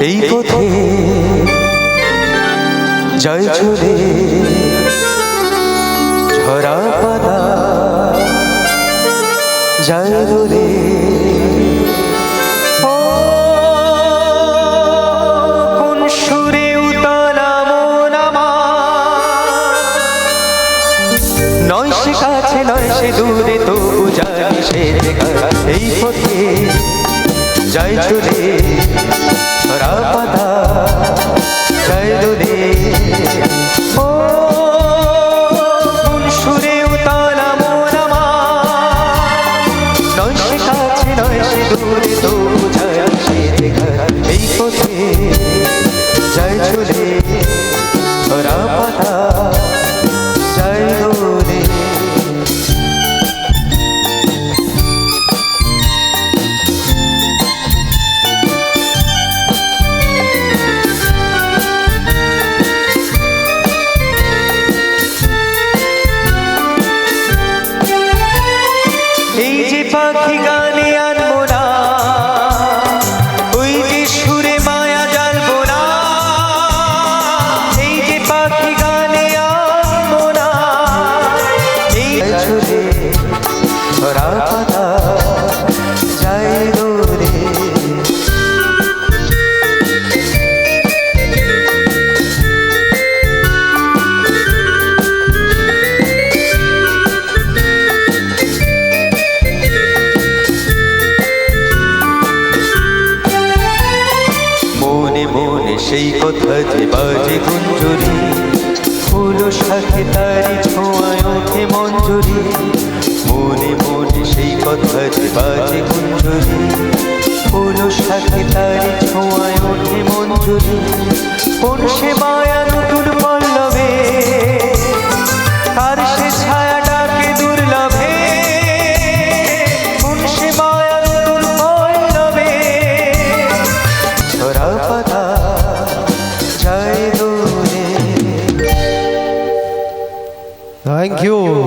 এই পথে যায় চলে ঝরা পাতা যায় দূরে কোন সুরে উতলা মন আমার নয় সে কাছে নয় সে দূরে তবু জানি সে এই পথে যায় চলে ঝরা পাতা যায় দূরে কোন সুরে উতলা মন আমার নয় সে কাছে নয় সে দূরে তবু জানি সে এই পথে যায় চলে ঝরা পাতা যায় দূরে এই যে পাখি গানে আনবো না ওই যে সুরে মায়া জ্বালবো না এই যে পাখি গানে আনবো না এই ছুটে ঝরা পাতা যায় দূরে মনে সেই কথা যে বাজে গুঞ্জরি ফুলো শাখে তারি ছোঁয়ায় ওঠে মঞ্জুরি মনে মনে সেই কথা যে বাজে গুঞ্জরি ফুলো শাখে তারি ছোঁয়ায় ওঠে মঞ্জুরি কোন সে মায়া নতুন পল্লবে তার সে ছায়া ডাকে দুর্লভে কোন সে মায়া নতুন পল্লবে ঝরা পাতা যায় দূরে। Thank you.